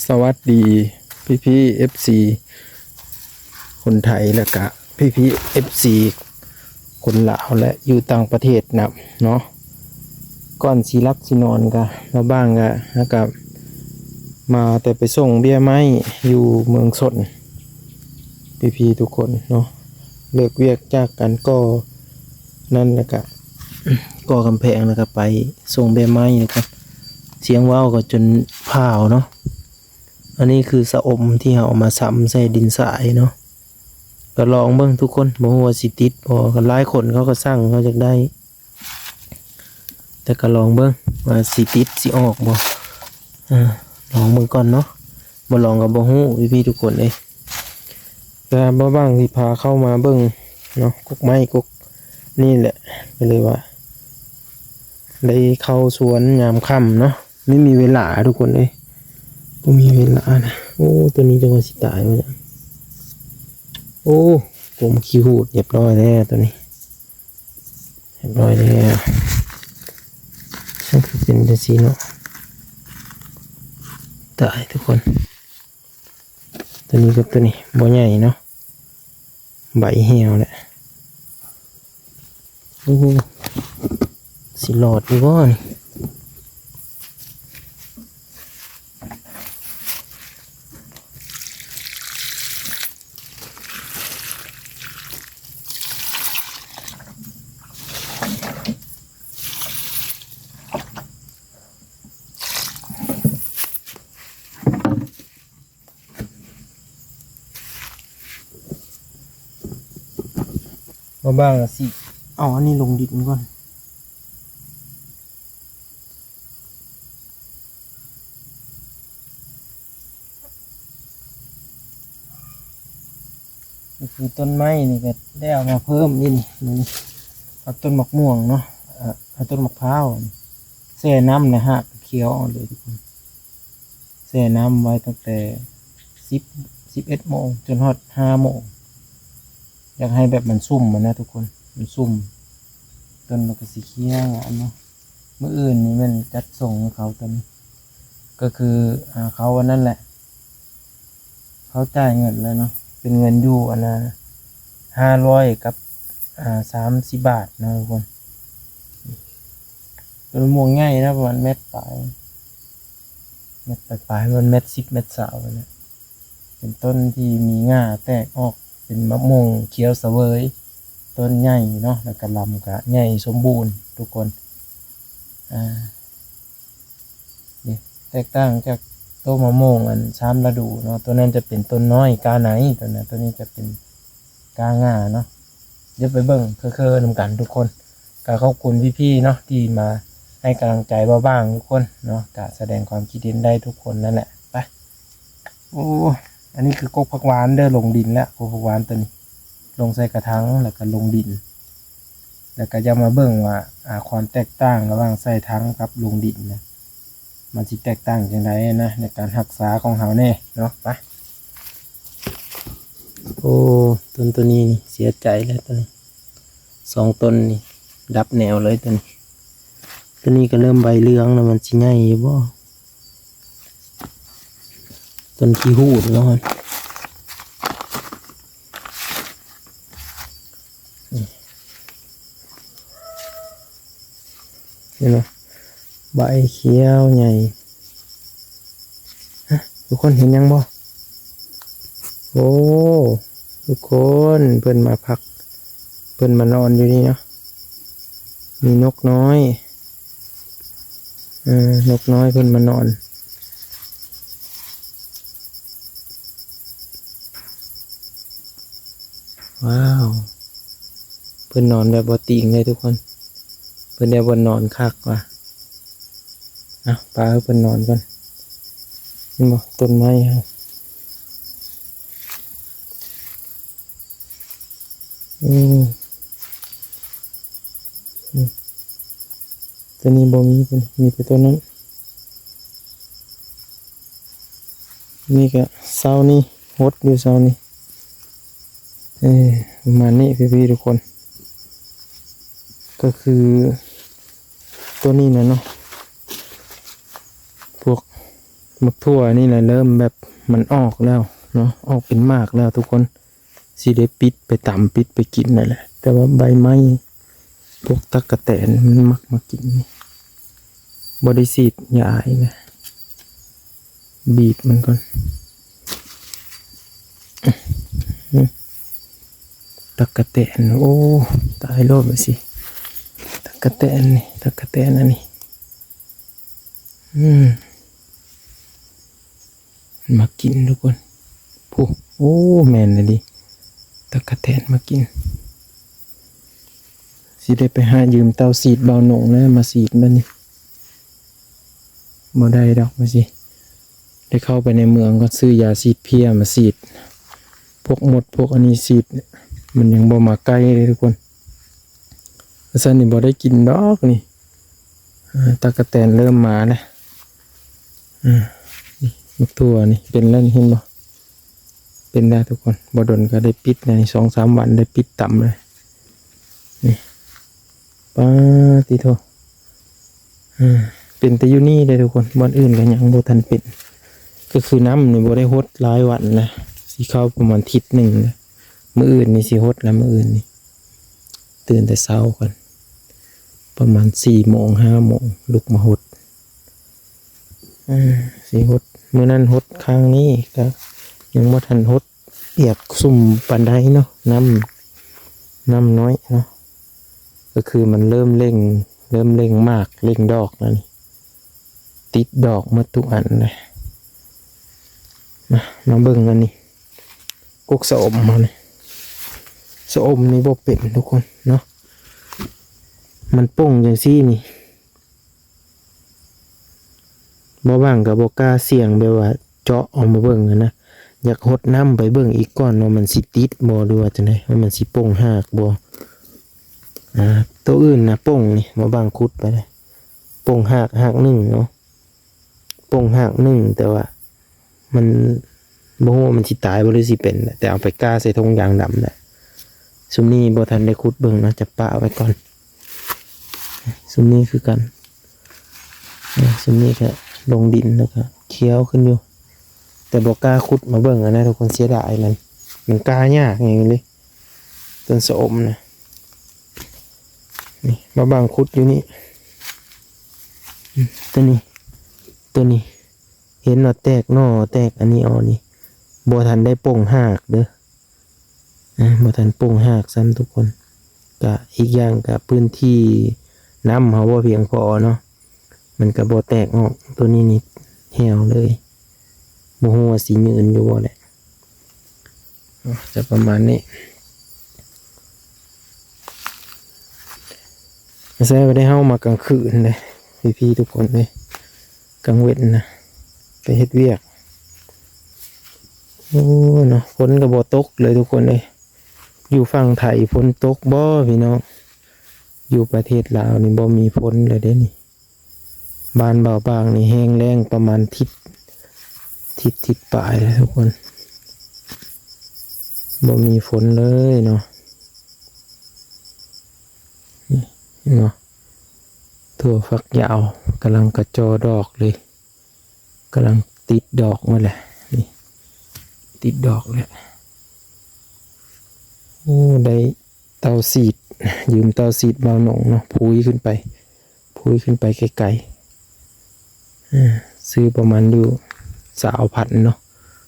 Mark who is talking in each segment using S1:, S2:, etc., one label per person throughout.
S1: สวัสดีพี่FC คนไทยและกะพี่FC คนลาวและอยู่ต่างประเทศนะเนาะก่อนสิรับสินอนกะมาบ้างกะแล้วก็มาแต่ไปส่งเบี้ยไม้อยู่เมืองสนพี่ทุกคนเนาะเลิกเวียกจากกันก็นั่นแล้วก็ก่อกำแพงแล้วก็ไปส่งเบี้ยไม้นะครับเสียงว้าวก็จนพาวเนาะอันนี้คือสะอมที่เอามาซ้ำใส่ดินทรายเนาะก็ลองเบิ่งทุกคนบ่ฮู้ว่าสิติดบ่ก็หลายคนเขาก็สั่งเขาอยากได้แต่ก็ลองเบิ่งว่าสิติดสิออกบ่ลองเบิ่งก่อนเนาะบ่ลองก็บ่ฮู้พี่ทุกคนเอ้ยก็บ่บ้างที่พาเข้ามาเบิ่งเนาะกกไม้กกนี่แหละก็เลยว่าได้เข้าสวนยามค่ำเนาะไม่มีเวลาทุกคนเอ้ยบ่มีเวลานะโอ้ตัวนี้จังว่าสิตายว่าจังโอ้ผมขี้หูดเรียบร้อยแล้วตัวนี้เรียบร้อยแล้วนั่นคือเป็นจังซี่เนาะตายทุกคนตัวนี้กับตัวนี้บ่ใหญ่เนาะใบเหี่ยวแหละโอ้สิหลอดอยู่บ่นี่มาบ้างสิเอาอันนี้ลงดินก่อนก็คือต้นไม้นี่ก็ได้เอามาเพิ่มนี่เอาต้นมะม่วงเนาะเอาต้นมะพร้าวแช่น้ำนะฮะเคี้ยวเลยทุกคนแช่น้ำไว้ตั้งแต่11 โมงจนฮอด5 โมงอยากให้แบบมันซุ่มมันนะทุกคนมันซุ่มต้นมันก็สีเขียวอันเนาะเมื่ออื่นนี่มันจัดส่งเขาตอนนี้ก็คือเขาวันนั้นแหละเขาจ่ายเงินแล้วเนาะเป็นเงินอยู่อันนะ500กับ30 บาทนะทุกคนต้นม่วงง่ายนะประมาณเม็ดปลายมันเม็ด10 เม็ด20นะเป็นต้นที่มีง่าแตกออกเป็นมะม่วงเขียวเสวยต้นใหญ่เนาะแล้วก็ลำก็ใหญ่สมบูรณ์ทุกคนนี่แตกต่างจากต้นมะม่วงอัน3 ฤดูเนาะตัวนั้นจะเป็นต้นน้อยกาไหนตัวนี้จะเป็นกาง่าเนาะเดี๋ยวไปเบิ่งเคยๆนำกันทุกคนก็ขอบคุณพี่ๆเนาะที่มาให้กำลังใจบ้างทุกคนเนาะก็แสดงความคิดเห็นได้ทุกคนนั่นแหละไปโอ้อันนี้คือกกผักหวานเด้อลงดินแล้วกกผักหวานตัวนี้ลงใส่กระถางแล้วก็ลงดินแล้วก็จะมาเบิ่งว่าความแตกต่างระหว่างใส่ถังกับลงดินนะมันสิแตกต่างจังไดนะในการรักษาของเฮาแน่เนาะไปโอ้ต้นตัวนี้นี่เสียใจแล้วตัวนี้2 ต้นนี่ดับแนวเลยตัวนี้ก็เริ่มใบเหลืองแล้วมันสิใหญ่อยู่บ่ต้นขี้หูดเนาะนี่เนาะใบเขียวใหญ่ทุกคนเห็นยังบ่โอ้ทุกคนเพิ่นมาพักเพิ่นมานอนอยู่นี่เนาะมีนกน้อยนกน้อยเพิ่นมานอนว้าวเพิ่นนอนแบบบ่ติงเลยทุกคนเพิ่นได้บ่นอนคักว่ะปลาเพิ่นนอนก่อนนี่บ่ต้นไม้ครับตัวนี้บ่มีแต่ตัวนั้นนี่ก็เสานี่หดอยู่เสานี่ประมาณนี้พี่ทุกคนก็คือตัวนี้นะเนาะพวก มักทั่วนี่แหละเริ่มแบบมันออกแล้วเนาะออกเป็นมากแล้วทุกคนสิได้ปิดไปตำปิดไปกินนั่นแหละแต่ว่าใบไม้พวกตั๊กแตนมันมักมากินนี่บ่ได้ฉีดยาอีกนะบีบมันก่อนตั๊กแตนโอ้ตายโลดไปสิตั๊กแตนนี่ตั๊กแตนอันนี้มากินทุกคนผู้โอ้แม่นเลยดิตะกะแตนมากินสิได้ไปหายืมเตาสีดเบาหนงแล้วมาสีดบ้านี่บ่ได้ดอกมาสิได้เข้าไปในเมืองก็ซื้อยาสีดเพี้ยมาสีดพวกหมดพวกอันนี้สีดมันยังบ่มาใกล้เลยทุกคนซันนี่บ่ได้กินดอกนี่ตะกะแตนเริ่มมาแล้วมักทั่วนี่เป็นแล้วนี่เห็นบ่เป็นได้ทุกคนบ่ดนก็ได้ปิดใน2-3 วันได้ปิดต่ำเลยนี่ป้าติโทเป็นแต่อยู่นี่ได้ทุกคนวันอื่นก็ยังบ่ทันเป็นก็คือน้ำนี่บ่ได้ฮดหลายวันนะสิเข้าประมาณอาทิตย์หนึ่งนะมื้ออื่นนี่สิฮดแล้วมื้ออื่นนี่ตื่นแต่เช้าก่อนประมาณ4 โมง 5 โมงลุกมาฮดสิฮดมื้อนั้นฮดครั้งนี้ก็ยังบ่ทันฮดเปียกซุ่มปานใดเนาะน้ำน้อยเนาะก็คือมันเริ่มเร่งมากเร่งดอกแล้วนี่ติดดอกมาทุกอันเลยมาเบิ่งกันนี่กุกสะอมมาเลยสะอมนี่บ่เป็นทุกคนเนาะมันป่งอย่างซี่นี่บ่ว่างกับบ่กล้าเสี่ยงแบบว่าเจาะออกมาเบิ่งนะอยากหดน้ำไปเบิ่งอีกก่อนว่ามันสิติดบ่หรือว่าจังได๋ว่ามันสิป่งหากบ่ตัวอื่นนะป่งนี่มาบางคุดไปเลยป่งหากหนึ่งเนาะป่งหากหนึ่งแต่ว่ามันบ่ฮู้ว่ามันสิตายบ่หรือสิเป็นแต่เอาไปกล้าใส่ถุงยางดำแหละซุมนี้บ่ทันได้คุดเบิ่งนะจะปะไว้ก่อนซุมนี้คือกันซุมนี้ก็ลงดินแล้วก็เคี้ยวขึ้นอยู่แต่บอกกล้าขุดมาเบิ่งนะทุกคนเสียดายมันกล้ายากอย่างนี้เลยต้นสะอมนะนี่มาบางขุดอยู่นี่ตัวนี้เห็นหน่อแตกหน่อแตกอันนี้นี่บัวทันได้ป่งหากเด้อบัวทันป่งหากซ้ำทุกคนก็อีกอย่างกับพื้นที่น้ำเขาบ่เพียงพอเนาะมันก็บ่แตกออกตัวนี้นี่เหี่ยวเลยบ่ฮู้ว่าสิยืนอยู่บ่แหละจะประมาณนี้ใช่ไปได้เฮามากลางคืนเลยพี่ๆทุกคนเลยกลางเว้นนะไปเฮ็ดเวียกโอ้เนาะฝนก็บ่ตกเลยทุกคนเลยอยู่ฝั่งไทยฝนตกบ่พี่น้องอยู่ประเทศลาวนี่บ่มีฝนเลยเด้นี่บ้านบ่าวบางนี่แห้งแล้งประมาณทิศปลายเลยทุกคนบ่มีฝนเลยเนาะนี่เนาะถั่วฝักยาวกำลังกระจอดอกเลยกำลังติดดอกมาแหละนี่ติดดอกแล้วโอ้ได้เตาสีดยืมเตาสีดเบาหนงเนาะพุ้ยขึ้นไปไกลๆซื้อประมาณอยู่20,000เนาะ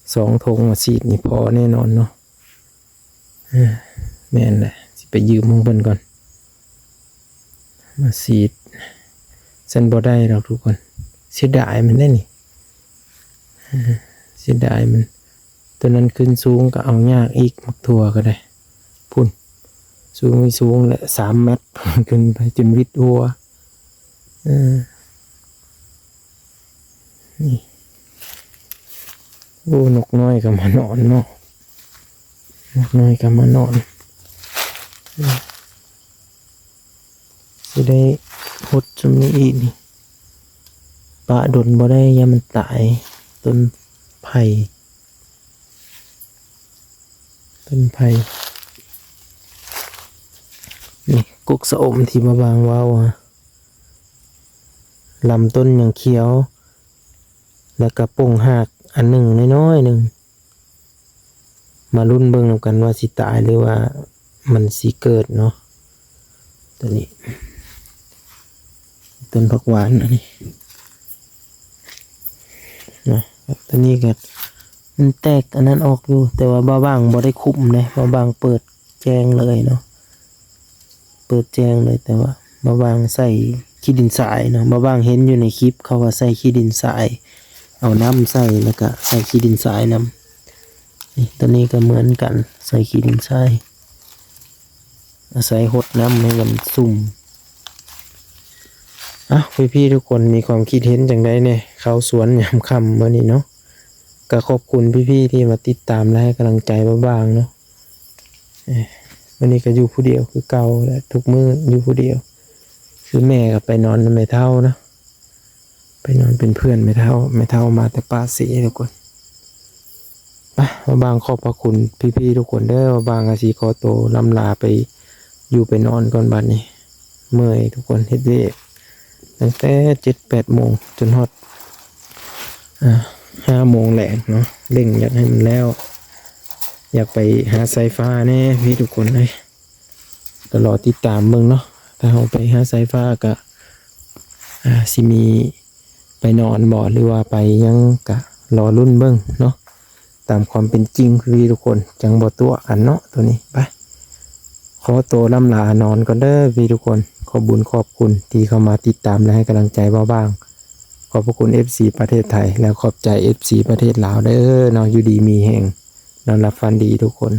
S1: 2 ถุงมาสีดนี่พอแน่นอนเนาะแม่นแหละสิไปยืมของเพิ่นก่อนมาสีดฉันบ่ได้หรอกทุกคนเสียดายมันได้นี่เสียดายมันตัวนั้นขึ้นสูงก็เอายากอีกมักทั่วก็ได้พุ่นสูงแหละ3 เมตรขึ้นไปจนวิดหัวนี่โอ้นกน้อยก็มานอนเนาะนกน้อยก็มานอนสิได้หดจมีอีกนี่ปะดนบ่ได้ยามันตายต้นไผ่นี่กุกสะอมที่มาบางว้าวลำต้นยังเขียว แล้วก็ป่งหักอันหนึ่งน้อยๆหนึ่งมาลุ้นเบิ่งนำกันว่าสิตายหรือว่ามันสิเกิดเนาะตัวนี้ต้นผักหวานอันนี้นะตัวนี้ก็มันแตกอันนั้นออกอยู่แต่ว่าบ่บางบ่ได้คุมเลยบ่บางเปิดแจ้งเลยเนาะเปิดแจ้งเลยแต่ว่าบ่บางใส่ขี้ดินทรายเนาะบ่บางเห็นอยู่ในคลิปเขาว่าใส่ขี้ดินทรายเอาน้ำใส่แล้วก็ใส่ขี้ดินทรายน้ำนี่ตัวนี้ก็เหมือนกันใส่ขี้ดินทรายอาศัยหดน้ำให้มันซุ่มพี่ๆทุกคนมีความคิดเห็นจังไดเนี่ยเข้าสวนยามค่ำมื้อนี้เนาะก็ขอบคุณพี่ๆที่มาติดตามและให้กำลังใจบ้างๆเนาะวันนี้ก็อยู่ผู้เดียวคือเก่าและทุกมื้ออยู่ผู้เดียวคือแม่ก็ไปนอนไม่เท่านะไปนอนเป็นเพื่อนไม่เท่ามาแต่ป้าสีทุกคนบางขอบพระคุณพี่ๆทุกคนเด้อบางอาชีขอโตลำลาไปอยู่ไปนอนก่อนบัดนี้เมื่อยทุกคนเฮ็ดเวรตั้งแต่7-8 โมงจนฮอด5 โมงแหลงเนาะเร่งอยากให้มันแล้วอยากไปหาสายฟ้าแน่พี่ทุกคนเลยก็รอติดตามเบิ่งเนาะถ้าเราไปหาสายฟ้าก็สิมีไปนอนบ่หรือว่าไปยังก็รอรุ่นเบิ่งเนาะตามความเป็นจริงพี่ทุกคนจังบ่ตัวกันเนาะตัวนี้ไปขอตัวล่ำลานอนก่อนเด้อพี่ทุกคนขอบุญขอบคุณที่เข้ามาติดตามและให้กำลังใจบ้างขอบพระคุณ FC ประเทศไทยแล้วขอบใจ FC ประเทศลาวเด้อเนาะอยู่ดีมีแห่งนอนหลับฝันดีทุกคน